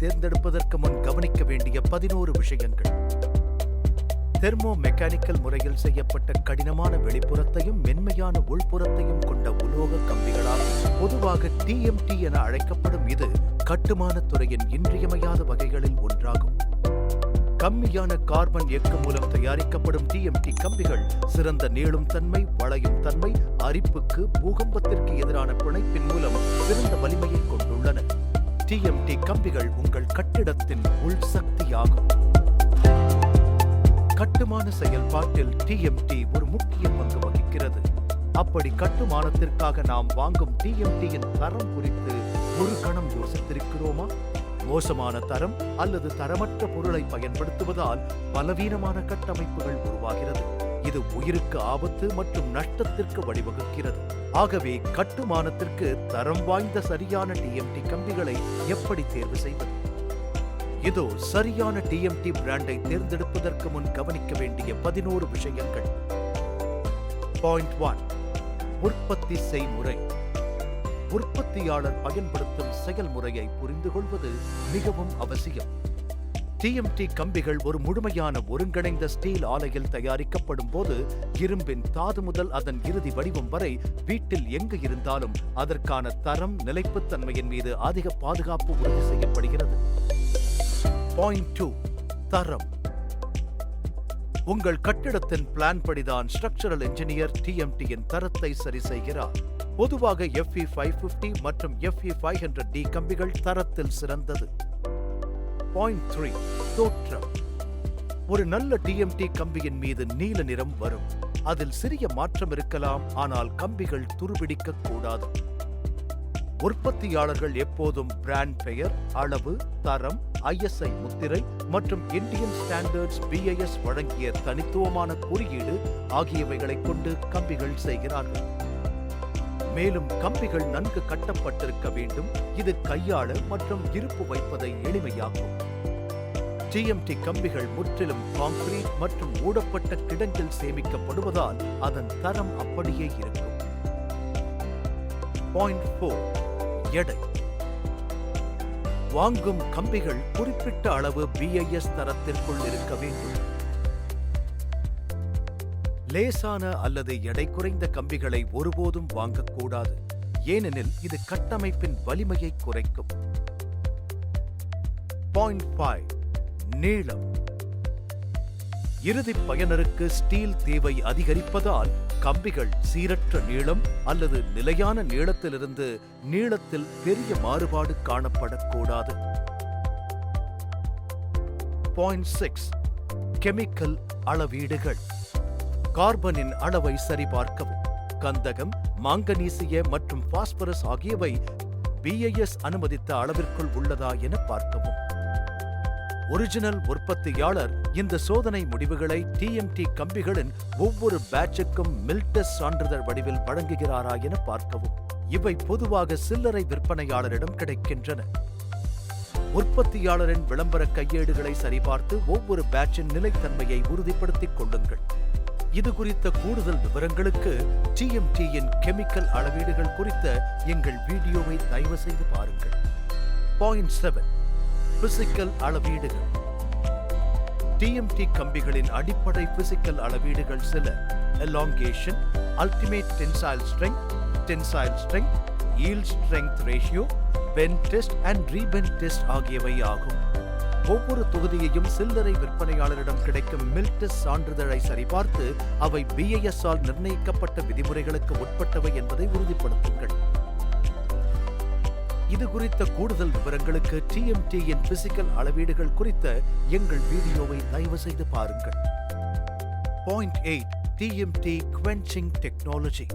தேர்ந்தெடுப்பதற்கு முன் கவனிக்க வேண்டிய 11 விஷயங்கள். தெர்மோ மெக்கானிக்கல் முறையில் செய்யப்பட்ட கடினமான வெளிப்புறத்தையும் மென்மையான உள்புறத்தையும் கொண்ட உலோக கம்பிகளால் பொதுவாக TMT என அழைக்கப்படும் இது கட்டுமானத் துறையின் இன்றியமையாத வகைகளில் ஒன்றாகும். கம்மியான கார்பன் எஃகு மூலம் தயாரிக்கப்படும் TMT கம்பிகள் சிறந்த நீளும் தன்மை, வளையும் தன்மை, அரிப்புக்கு, பூகம்பத்திற்கு எதிரான பிணைப்பின் மூலம் சிறந்த வலிமையை கொண்டுள்ளன. TMT கம்பிகள் உங்கள் கட்டிடத்தின் உள் சக்தியாகும். கட்டுமான செயல்பாட்டில் TMT ஒரு முக்கிய பங்கு வகிக்கிறது. அப்படி கட்டுமானத்திற்காக நாம் வாங்கும் TMT-யின் தரம் குறித்து ஒரு கணம் யோசித்திருக்கிறோமா? மோசமான தரம் அல்லது தரமற்ற பொருளை பயன்படுத்துவதால் பலவீனமான கட்டமைப்புகள் உருவாகிறது. இது உயிருக்கு ஆபத்து மற்றும் நஷ்டத்திற்கு வழிவகுக்கிறது. ஆகவே கட்டுமானத்திற்கு தரம் வாய்ந்த சரியான TMT கம்பிகளை எப்படி தேர்வு செய்வது? இதோ சரியான TMT பிராண்டை தேர்ந்தெடுப்பதற்கு முன் கவனிக்க வேண்டிய 11 விஷயங்கள். பாயிண்ட் 1. உற்பத்தி செய்முறை. உற்பத்தியாளர் பயன்படுத்தும் செயல்முறையை புரிந்து கொள்வது மிகவும் அவசியம். TMT கம்பிகள் ஒரு முழுமையான ஒருங்கிணைந்த ஸ்டீல் ஆலையில் தயாரிக்கப்படும் போது இரும்பின் தாது முதல் அதன் இறுதி வடிவம் வரை வீட்டில் எங்கு இருந்தாலும் அதற்கான தரம், நிலைப்புத்தன்மையின் மீது அதிக பாதுகாப்பு உறுதி செய்யப்படுகிறது. பாயிண்ட் 2. தரம். உங்கள் கட்டிடத்தின் பிளான் படிதான் ஸ்ட்ரக்சரல் என்ஜினியர் TMT-யின் தரத்தை சரி செய்கிறார். பொதுவாக FE 550 மற்றும் FE 500D கம்பிகள் தரத்தில் சிறந்தது. பாயிண்ட் 3. தோற்றம். ஒரு நல்ல TMT கம்பியின் மீது நீல நிறம் வரும். அதில் சிறிய மாற்றம் இருக்கலாம், ஆனால் கம்பிகள் துருபிடிக்க கூடாது. உற்பத்தியாளர்கள் எப்போதும் பிராண்ட் பெயர், அளவு, தரம், ISI முத்திரை மற்றும் இந்தியன் ஸ்டாண்டர்ட்ஸ் BIS வழங்கிய தனித்துவமான குறியீடு ஆகியவைகளை கொண்டு கம்பிகள் செய்கிறார்கள். மேலும் கம்பிகள் நன்கு கட்டப்பட்டிருக்க வேண்டும். இது கையாள மற்றும் இருப்பு வைப்பதை எளிமையாக்கும். TMT கம்பிகள் முற்றிலும் கான்கிரீட் மற்றும் மூடப்பட்ட கிடங்கில் சேமிக்கப்படுவதால் அதன் தரம் அப்படியே இருக்கும். பாயிண்ட் 4. எடை. வாங்கும் கம்பிகள் குறிப்பிட்ட அளவு BIS தரத்திற்குள் இருக்க வேண்டும். லேசான அல்லது எடை குறைந்த கம்பிகளை ஒருபோதும் வாங்கக்கூடாது, ஏனெனில் இது கட்டமைப்பின் வலிமையை குறைக்கும். பாயிண்ட் 5. நீளம். இறுதி பயனருக்கு ஸ்டீல் தேவை அதிகரிப்பதால் கம்பிகள் சீரற்ற நீளம் அல்லது நிலையான நீளத்திலிருந்து நீளத்தில் பெரிய மாறுபாடு காணப்படக்கூடாது. பாயிண்ட் 6. கெமிக்கல் அளவீடுகள். கார்பனின் அளவை சரிபார்க்கவும். கந்தகம், மாங்கனீசிய மற்றும் பாஸ்பரஸ் ஆகியவை BIS அனுமதித்த அளவிற்குள் உள்ளதா என பார்க்கவும். ஒரிஜினல் உற்பத்தியாளர் இந்த சோதனை முடிவுகளை TMT கம்பிகளின் ஒவ்வொரு பேட்சுக்கும் மில்டெஸ்ட் சான்றிதழ் வடிவில் வழங்குகிறாரா என பார்க்கவும். இவை பொதுவாக சில்லறை விற்பனையாளரிடம் கிடைக்கின்றன. உற்பத்தியாளரின் விளம்பர கையேடுகளை சரிபார்த்து ஒவ்வொரு பேட்சின் நிலைத்தன்மையை உறுதிப்படுத்திக் கொள்ளுங்கள். இது குறித்த கூடுதல் விவரங்களுக்கு TMT-யின் கெமிக்கல் அளவீடுகள் குறித்த எங்கள் வீடியோவை தயவு செய்து பாருங்கள். பாயிண்ட் 7. பிசிக்கல் அளவீடுகள். TMT கம்பிகளின் அடிப்படை பிசிக்கல் அளவீடுகள் சில: elongation, ultimate tensile strength, yield strength ratio, bend test and rebend test ஆகியவை ஆகும். ஒவ்வொரு தொகுதியையும் சில்லறை விற்பனையாளரிடம் கிடைக்கும் மில்டெஸ்ட் சான்றிதழை சரிபார்த்து அவை BIS-ஆல் நிர்ணயிக்கப்பட்ட விதிமுறைகளுக்கு உட்பட்டவை என்பதை உறுதிப்படுத்துங்கள். இது குறித்த கூடுதல் விவரங்களுக்கு TMT-யின் பிசிக்கல் அளவீடுகள் குறித்த எங்கள் வீடியோவை தயவு செய்து பாருங்கள். பாயிண்ட் 8. TMT quenching technology.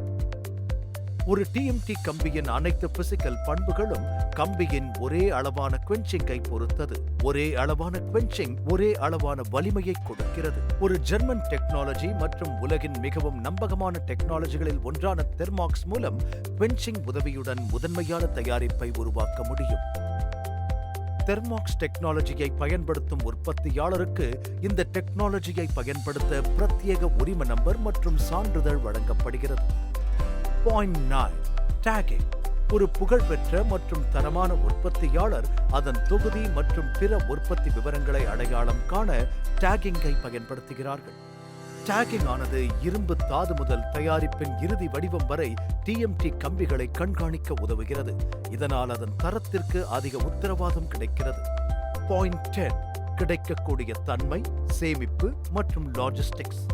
ஒரு TMT கம்பியின் அனைத்து பிசிக்கல் பண்புகளும் கம்பியின் ஒரே அளவான குவென்ச்சிங்கை பொறுத்தது. ஒரே அளவான குவென்ச்சிங் ஒரே அளவான வலிமையை கொடுக்கிறது. ஒரு ஜெர்மன் டெக்னாலஜி மற்றும் உலகின் மிகவும் நம்பகமான டெக்னாலஜிகளில் ஒன்றான தெர்மாக்ஸ் மூலம் குவென்ச்சிங் உதவியுடன் முதன்மையான தயாரிப்பை உருவாக்க முடியும். தெர்மாக்ஸ் டெக்னாலஜியை பயன்படுத்தும் உற்பத்தியாளருக்கு இந்த டெக்னாலஜியை பயன்படுத்த பிரத்யேக உரிம நம்பர் மற்றும் சான்றிதழ் வழங்கப்படுகிறது. பாயிண்ட் 9. டேகிங். ஒரு புகழ்பெற்ற மற்றும் தரமான உற்பத்தியாளர் அதன் தொகுதி மற்றும் பிற உற்பத்தி விவரங்களை அடையாளம் காண டேகிங்கை பயன்படுத்துகிறார்கள். டேகிங் ஆனது இரும்பு தாது முதல் தயாரிப்பின் இறுதி வடிவம் வரை டிஎம்டி கம்பிகளை கண்காணிக்க உதவுகிறது. இதனால் அதன் தரத்திற்கு அதிக உத்தரவாதம் கிடைக்கிறது. பாயிண்ட் 10 கிடைக்கக்கூடிய தன்மை, சேமிப்பு மற்றும் லாஜிஸ்டிக்ஸ்.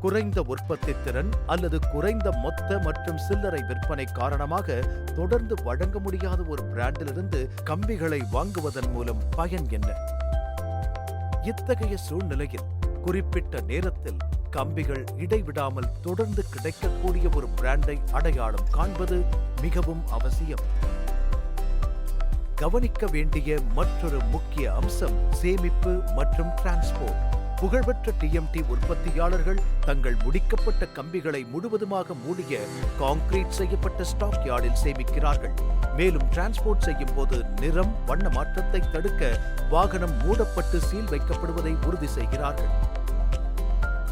குறைந்த உற்பத்தி திறன் அல்லது குறைந்த மொத்த மற்றும் சில்லறை விற்பனை காரணமாக தொடர்ந்து வழங்க முடியாத ஒரு பிராண்டிலிருந்து கம்பிகளை வாங்குவதன் மூலம் பயன் என்ன? இத்தகைய சூழ்நிலையில் குறிப்பிட்ட நேரத்தில் கம்பிகள் இடைவிடாமல் தொடர்ந்து கிடைக்கக்கூடிய ஒரு பிராண்டை அடையாளம் காண்பது மிகவும் அவசியம். கவனிக்க வேண்டிய மற்றொரு முக்கிய அம்சம் சேமிப்பு மற்றும் டிரான்ஸ்போர்ட். புகழ்பெற்ற டிஎம்டி உற்பத்தியாளர்கள் தங்கள் முடிக்கப்பட்ட கம்பிகளை முழுவதுமாக மூடிய கான்கிரீட் செய்யப்பட்ட ஸ்டாக் யார்டில் சேமிக்கிறார்கள். மேலும் டிரான்ஸ்போர்ட் செய்யும் போது நிறம், வண்ண மாற்றத்தை தடுக்க வாகனம் மூடப்பட்டு சீல் வைக்கப்படுவதை உறுதி செய்கிறார்கள்.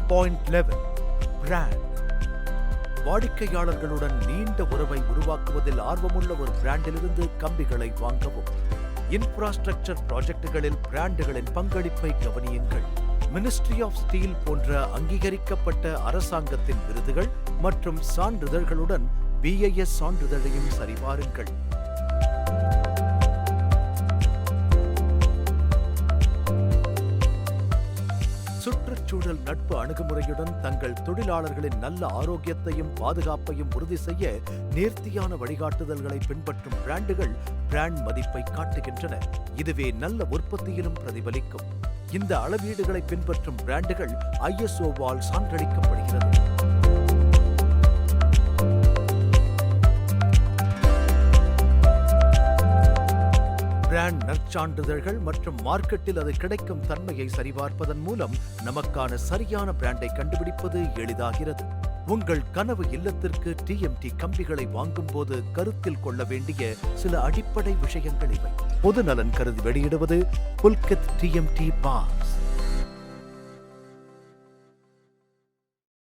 Point 11 brand. வாடிக்கையாளர்களுடன் நீண்ட உறவை உருவாக்குவதில் ஆர்வமுள்ள ஒரு பிராண்டிலிருந்து கம்பிகளை வாங்கவும். இன்ஃப்ராஸ்ட்ரக்சர் ப்ராஜெக்டுகளில் பிராண்டுகளின் பங்களிப்பை கவனியுங்கள். மினிஸ்ட்ரி ஆஃப் ஸ்டீல் போன்ற அங்கீகரிக்கப்பட்ட அரசாங்கத்தின் விருதுகள் மற்றும் சான்றிதழ்களுடன் BIS சான்றிதழையும் சரிபாருங்கள். சுற்றுச்சூழல் நட்பு அணுகுமுறையுடன் தங்கள் தொழிலாளர்களின் நல்ல ஆரோக்கியத்தையும் பாதுகாப்பையும் உறுதி செய்ய நேர்த்தியான வழிகாட்டுதல்களை பின்பற்றும் பிராண்டுகள் பிராண்ட் மதிப்பை காட்டுகின்றன. இதுவே நல்ல உற்பத்தியிலும் பிரதிபலிக்கும். இந்த அளவீடுகளை பின்பற்றும் பிராண்டுகள் ISO-வால் சான்றளிக்கப்படுகிறது. பிராண்ட் நற்சான்றிதழ்கள் மற்றும் மார்க்கெட்டில் அது கிடைக்கும் தன்மையை சரிபார்ப்பதன் மூலம் நமக்கான சரியான பிராண்டை கண்டுபிடிப்பது எளிதாகிறது. உங்கள் கனவு இல்லத்திற்கு டிஎம்டி கம்பிகளை வாங்கும் போது கருத்தில் கொள்ள வேண்டிய சில அடிப்படை விஷயங்கள் இவை. பொது நலன் கருதி வெளியிடுவது புல்கித் டிஎம்டி பார்ஸ்.